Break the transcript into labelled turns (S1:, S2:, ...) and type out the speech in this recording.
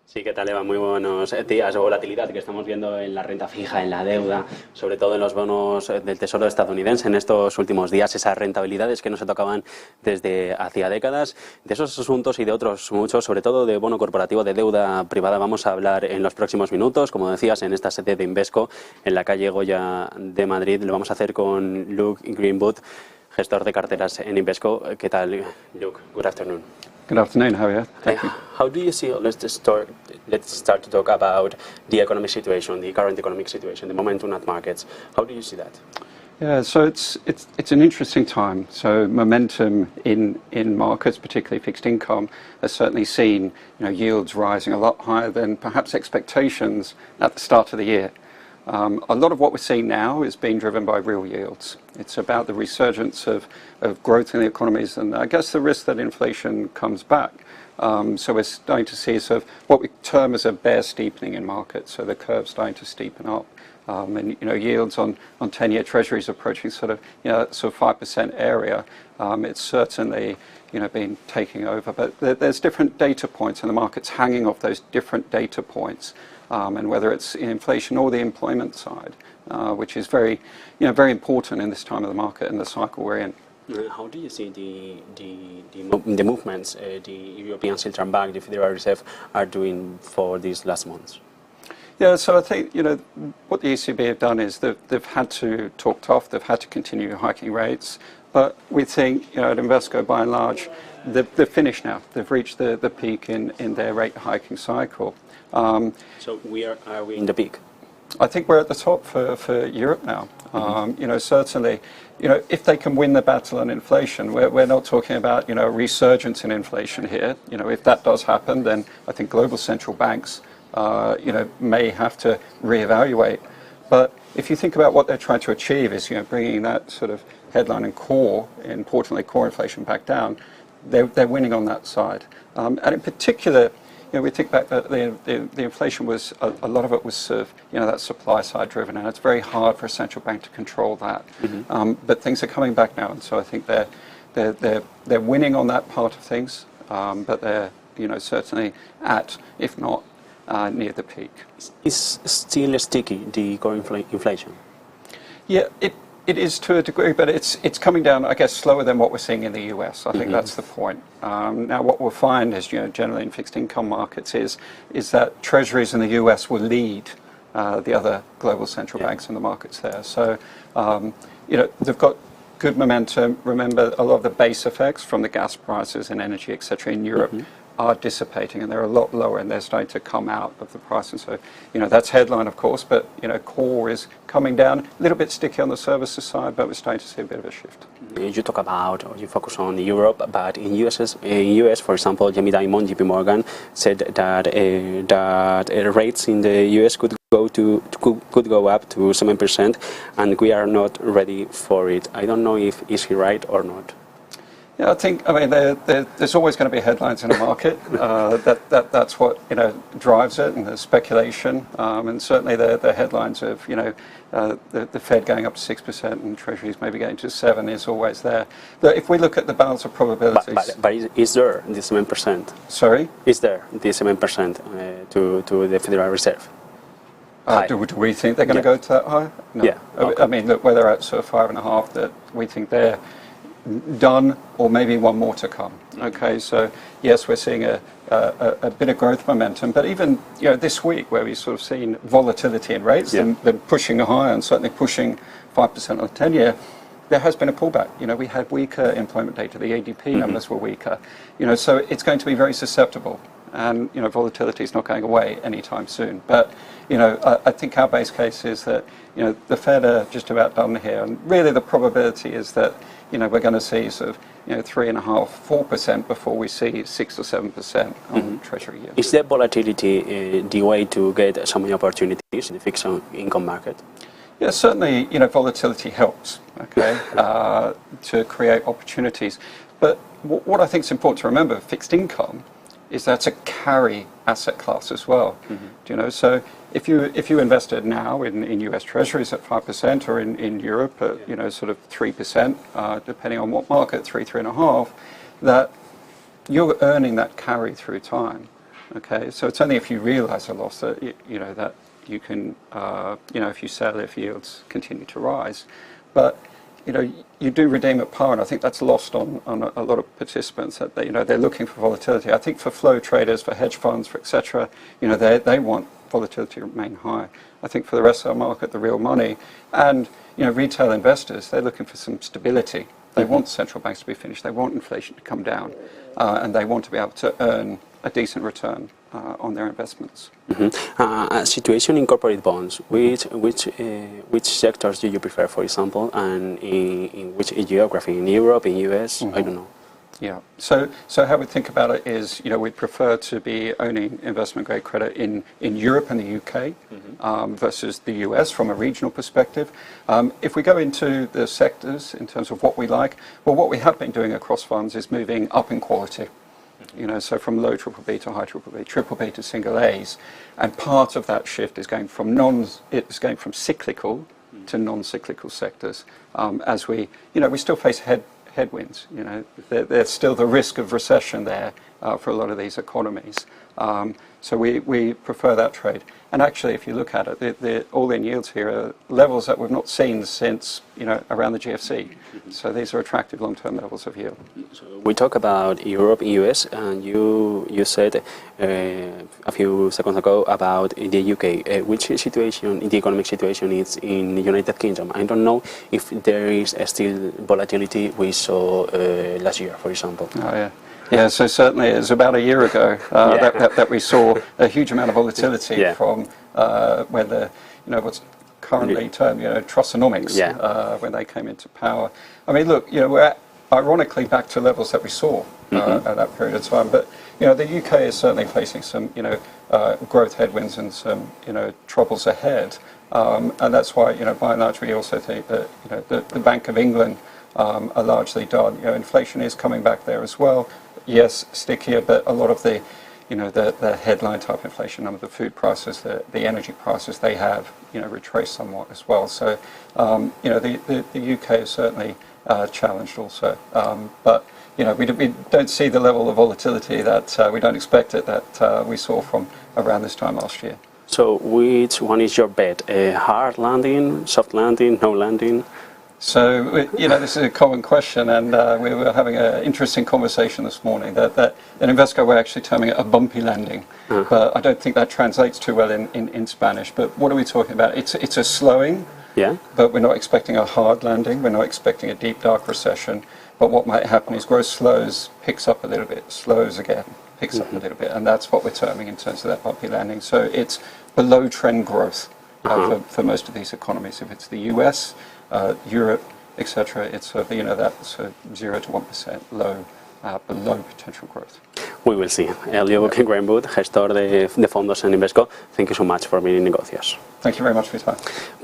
S1: Sí, ¿qué tal, Eva? Muy buenos días. Volatilidad que estamos viendo en la renta fija, en la deuda, sobre todo en los bonos del Tesoro estadounidense en estos últimos días, esas rentabilidades que no se tocaban desde hacía décadas. De esos asuntos y de otros muchos, sobre todo de bono corporativo, de deuda privada, vamos a hablar en los próximos minutos. Como decías, en esta sede de Invesco, en la calle Goya de Madrid, lo vamos a hacer con Luke Greenwood, gestor de carteras en Invesco. ¿Qué tal, Luke? Good afternoon.
S2: Good afternoon, Javier. Thank you.
S1: How do you see, let's start to talk about the economic situation, the current economic situation, the momentum at markets. How do you see that?
S2: Yeah, so it's an interesting time. So momentum in markets, particularly fixed income, has certainly seen yields rising a lot higher than perhaps expectations at the start of the year. A lot of what we're seeing now is being driven by real yields. It's about the resurgence of growth in the economies and I guess the risk that inflation comes back. So we're starting to see sort of what we term as a bear steepening in markets. So the curve's starting to steepen up. And yields on 10-year treasuries approaching sort of 5% area. It's certainly been taking over, but there's different data points, and the market's hanging off those different data points. And whether it's inflation or the employment side, which is very important in this time of the market and the cycle we're in.
S1: How do you see the movements the European Central Bank, the Federal Reserve, are doing for these last months?
S2: Yeah, so I think what the ECB have done is they've had to talk tough. They've had to continue hiking rates, but we think at Invesco, by and large, they've finished now. They've reached the peak in their rate hiking cycle.
S1: So are we in the peak?
S2: I think we're at the top for Europe now. Certainly, if they can win the battle on inflation, we're not talking about a resurgence in inflation here. If that does happen, then I think global central banks may have to reevaluate. But if you think about what they're trying to achieve is bringing that sort of headline and core, importantly core inflation back down, they're winning on that side. And in particular, we think back that the inflation was, a lot of it was sort of, that supply side driven, and it's very hard for a central bank to control that. But things are coming back now, and so I think they're winning on that part of things, but they're, certainly at, if not near the peak.
S1: Is still sticky, the core inflation?
S2: Yeah, it is to a degree, but it's coming down, I guess, slower than what we're seeing in the US. I think that's the point. Now, what we'll find is, generally in fixed income markets is that treasuries in the US will lead the other global central banks in the markets there. So, they've got good momentum. Remember, a lot of the base effects from the gas prices and energy, etc., in Europe are dissipating, and they're a lot lower, and they're starting to come out of the price. And so, that's headline, of course, but, core is coming down, a little bit sticky on the services side, but we're starting to see a bit of a shift.
S1: You talk about, or you focus on Europe, but in US, for example, Jamie Dimon, JP Morgan, said that rates in the US could go up to 7%, and we are not ready for it. I don't know if is he right or not.
S2: Yeah, I mean, there's always going to be headlines in a market. That's what drives it, and the speculation, and certainly the headlines of the Fed going up to 6% and Treasuries maybe going to 7% is always there. But if we look at the balance of probabilities,
S1: but is there the 7%?
S2: Sorry,
S1: is there the 7% to the Federal Reserve?
S2: Do we think they're going to go to that high? No.
S1: Yeah. Okay.
S2: I mean, look, whether at sort of 5.5, that we think they're done, or maybe one more to come. Okay, so yes, we're seeing a bit of growth momentum, but even this week where we've sort of seen volatility in rates, them pushing higher and certainly pushing 5% on the 10-year, there has been a pullback. We had weaker employment data, the ADP numbers were weaker. So it's going to be very susceptible, and volatility is not going away anytime soon. But I think our base case is that the Fed are just about done here, and really the probability is that we're going to see sort of 3.5%, 4% before we see 6 or 7% on Treasury yield.
S1: Is that volatility the way to get some opportunities in the fixed income market?
S2: Yeah, certainly. Volatility helps. Okay, to create opportunities. But what I think is important to remember, fixed income, is that's a carry asset class as well. So if you invested now in US Treasuries at 5%, or in Europe at sort of 3%, depending on what market, 3.5%, that you're earning that carry through time. Okay, so it's only if you realise a loss that that you can, if you sell, if yields continue to rise, but you do redeem at par, and I think that's lost on a lot of participants, that they're looking for volatility. I think for flow traders, for hedge funds, for etc., they want volatility to remain high. I think for the rest of our market, the real money, and retail investors, they're looking for some stability. They want central banks to be finished. They want inflation to come down, and they want to be able to earn a decent return on their investments.
S1: Situation in corporate bonds. Which sectors do you prefer, for example, and in which geography? In Europe, in US? I don't know.
S2: Yeah. So how we think about it is, we prefer to be owning investment grade credit in Europe and the UK versus the US from a regional perspective. If we go into the sectors in terms of what we like, well, what we have been doing across funds is moving up in quality. So from low BBB to high BBB, BBB to single A's, and part of that shift is going from cyclical to non-cyclical sectors. As we still face headwinds. There's still the risk of recession there for a lot of these economies. So we prefer that trade. And actually, if you look at it, the all-in yields here are levels that we've not seen since around the GFC. So these are attractive long-term levels of yield.
S1: So we talk about Europe, US, and you said a few seconds ago about the UK. Which situation, the economic situation, is in the United Kingdom? I don't know if there is still volatility we saw last year, for example.
S2: Oh yeah. Yeah, so certainly it was about a year ago that we saw a huge amount of volatility from when the what's currently termed Trussonomics when they came into power. I mean, look, we're ironically back to levels that we saw at that period of time. But the UK is certainly facing some growth headwinds and some troubles ahead, and that's why by and large we also think that the Bank of England are largely done. Inflation is coming back there as well. Yes, stickier, but a lot of the the headline type inflation, the food prices, the energy prices, they have retraced somewhat as well. So the UK is certainly challenged also, but we don't see the level of volatility that we don't expect it that we saw from around this time last year.
S1: So which one is your bet? A hard landing, soft landing, no landing?
S2: So, this is a common question, and we were having an interesting conversation this morning that in Invesco we're actually terming it a bumpy landing, but I don't think that translates too well in Spanish. But what are we talking about? It's a slowing, but we're not expecting a hard landing, we're not expecting a deep, dark recession, but what might happen is growth slows, picks up a little bit, slows again, picks up a little bit, and that's what we're terming in terms of that bumpy landing. So it's below trend growth for most of these economies. If it's the US, Europe, etc., it's that 0 to 1% low, below potential growth.
S1: We will see. Luke Greenwood, gestor de fondos en Invesco. Thank you so much for being in Negocios.
S2: Thank you very much for your time.